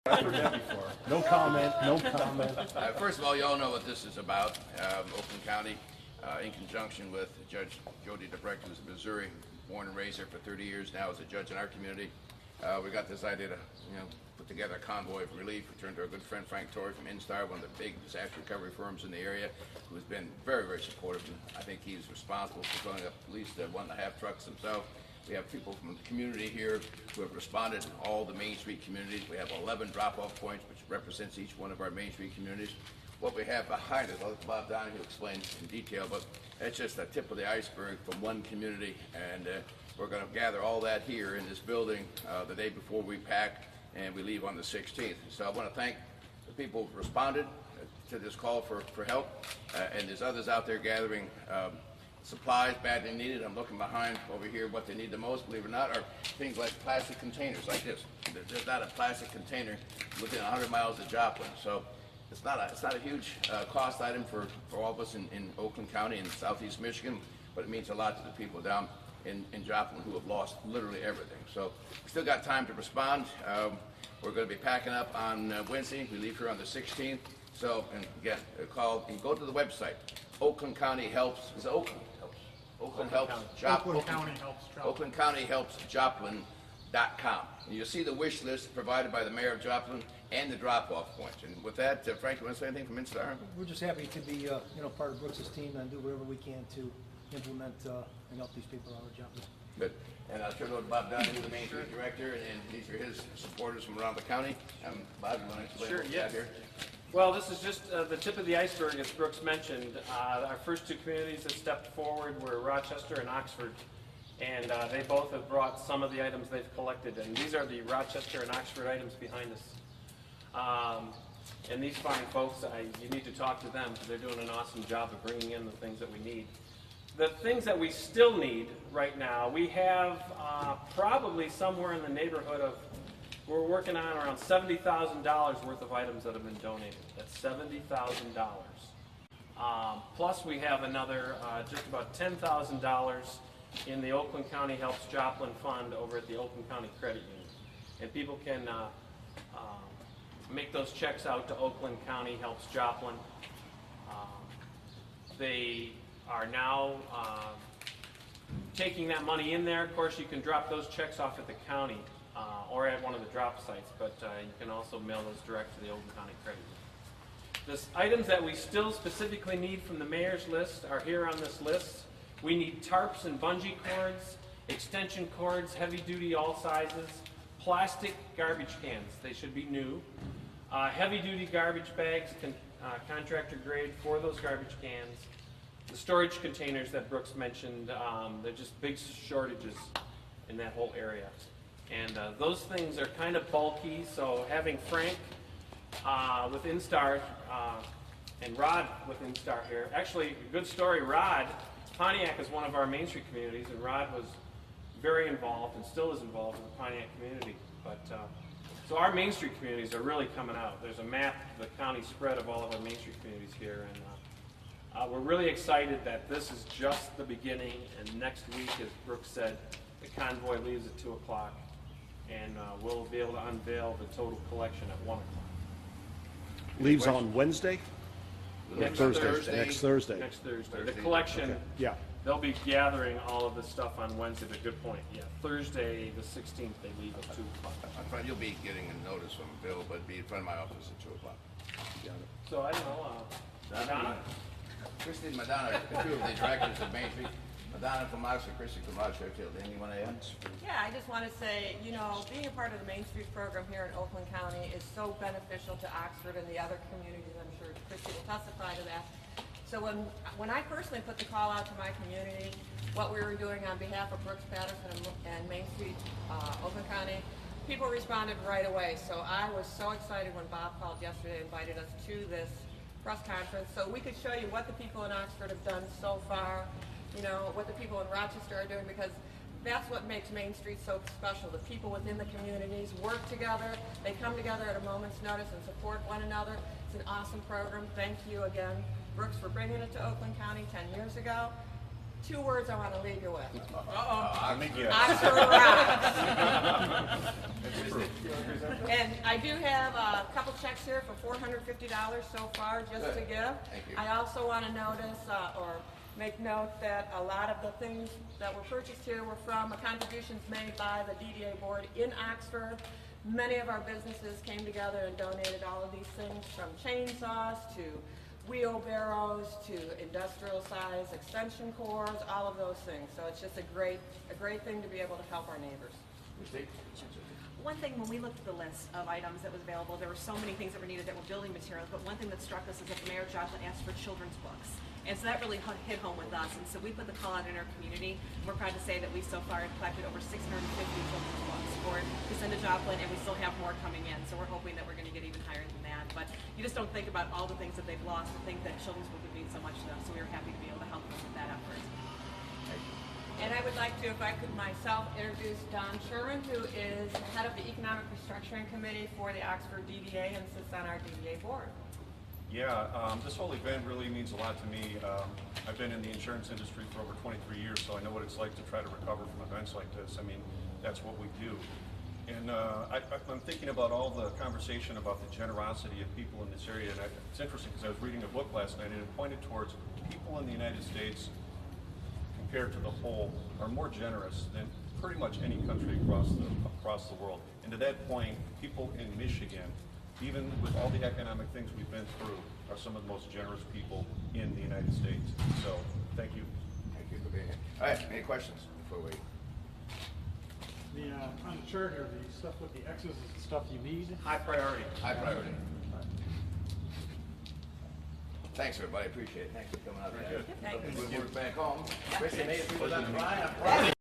I've heard that before. No comment, no comment. First of all, you all know what this is about. Oakland County, in conjunction with Judge Jody DeBrecht, who's a Missouri, born and raised here for 30 years now as a judge in our community. We got this idea to, put together a convoy of relief. We turned to our good friend Frank Torrey from Instar, one of the big disaster recovery firms in the area, who's been very, very supportive. And I think he's responsible for filling up at least 1.5 trucks himself. We have people from the community here who have responded in all the Main Street communities. We have 11 drop-off points, which represents each one of our Main Street communities. What we have behind us, I'll let Bob Donahue explain in detail, but it's just the tip of the iceberg from one community, and we're going to gather all that here in this building the day before we pack and we leave on the 16th. So I want to thank the people who responded to this call for help, and there's others out there gathering supplies badly needed. I'm looking behind over here. What they need the most, believe it or not, are things like plastic containers like this. There's not a plastic container within 100 miles of Joplin. So it's not a huge cost item for all of us in Oakland County and southeast Michigan, but it means a lot to the people down in Joplin who have lost literally everything. So we still got time to respond. We're going to be packing up on Wednesday. We leave here on the 16th. So, and again, call and go to the website. Oakland County Helps. Is it Oakland? Oakland Helps Joplin. Oakland County Helps Joplin.com. And you'll see the wish list provided by the mayor of Joplin and the drop-off points. And with that, Frank, you want to say anything from Instar? We're just happy to be, part of Brooks's team and do whatever we can to implement and help these people out of Joplin. Good. And I'll turn it over to Bob Donahue, the Main Street Director, and these are his supporters from around the county. Bob, you want to explain what we got here? Well, this is just the tip of the iceberg, as Brooks mentioned. Our first two communities that stepped forward were Rochester and Oxford, and they both have brought some of the items they've collected, and these are the Rochester and Oxford items behind us. And these fine folks, you need to talk to them because they're doing an awesome job of bringing in the things that we need. The things that we still need right now, we have probably somewhere in the neighborhood of, we're working on around $70,000 worth of items that have been donated. That's $70,000. Plus we have another just about $10,000 in the Oakland County Helps Joplin Fund over at the Oakland County Credit Union. And people can make those checks out to Oakland County Helps Joplin. They are now taking that money in there. Of course, you can drop those checks off at the county or at one of the drop sites, but you can also mail those direct to the Oakland County Credit Union. The items that we still specifically need from the mayor's list are here on this list. We need tarps and bungee cords, extension cords, heavy duty all sizes, plastic garbage cans, they should be new, heavy duty garbage bags, contractor grade for those garbage cans, the storage containers that Brooks mentioned, they're just big shortages in that whole area. And those things are kind of bulky, so having Frank with Instar and Rod with Instar here. Actually, a good story, Rod, Pontiac is one of our Main Street communities, and Rod was very involved and still is involved in the Pontiac community. But so our Main Street communities are really coming out. There's a map of the county spread of all of our Main Street communities here, and we're really excited that this is just the beginning, and next week, as Brooks said, the convoy leaves at 2 o'clock, and we'll be able to unveil the total collection at 1 o'clock. Leaves on Wednesday? Next Thursday. Next Thursday. Next Thursday. The collection, Okay. Yeah. they'll be gathering all of this stuff on Wednesday, but good point. Yeah, Thursday the 16th, they leave at 2 o'clock. You'll be getting a notice from Bill, but it'll be in front of my office at 2 o'clock. So I don't know, Donna? Christy and Madonna, two of the directors of Main Street. Madonna from Oxford, Christy from Rochester. Anything you want to add? Yeah, I just want to say, being a part of the Main Street program here in Oakland County is so beneficial to Oxford and the other communities. I'm sure Christy will testify to that. So when I personally put the call out to my community, what we were doing on behalf of Brooks, Patterson, and Main Street, Oakland County, people responded right away. So I was so excited when Bob called yesterday and invited us to this press conference so we could show you what the people in Oxford have done so far, what the people in Rochester are doing, because that's what makes Main Street so special. The people within the communities work together. They come together at a moment's notice and support one another. It's an awesome program. Thank you again, Brooks, for bringing it to Oakland County 10 years ago. 2 words I want to leave you with. I think yes. Oxford rocks. And I do have a couple checks here for $450 so far just to give. Thank you. I also want to notice or make note that a lot of the things that were purchased here were from contributions made by the DDA board in Oxford. Many of our businesses came together and donated all of these things, from chainsaws to wheelbarrows to industrial size extension cords, all of those things. So it's just a great thing to be able to help our neighbors. One thing, when we looked at the list of items that was available, there were so many things that were needed that were building materials, but one thing that struck us is that Mayor Joplin asked for children's books. And so that really hit home with us, and so we put the call out in our community. We're proud to say that we so far have collected over 650 children's books to send to Joplin, and we still have more coming in, so we're hoping that we're going to get even higher than that. But you just don't think about all the things that they've lost and think that children's book would mean so much to them, so we were happy to be able to help them with that effort. And I would like to, if I could myself, introduce Don Sherman, who is head of the Economic Restructuring Committee for the Oxford DDA and sits on our DDA board. Yeah, this whole event really means a lot to me. I've been in the insurance industry for over 23 years, so I know what it's like to try to recover from events like this. I mean, that's what we do. And I'm thinking about all the conversation about the generosity of people in this area, and it's interesting because I was reading a book last night, and it pointed towards people in the United States, compared to the whole, are more generous than pretty much any country across the world. And to that point, people in Michigan, even with all the economic things we've been through, are some of the most generous people in the United States. So, thank you. Thank you for being here. All right, any questions before we? On the chart here, the stuff with the X's is the stuff you need. High priority. High priority. Thanks, everybody. Appreciate it. Thanks for coming out. Very good. Thank you. Good work back home. Chris, you made it through without crying. I'm proud.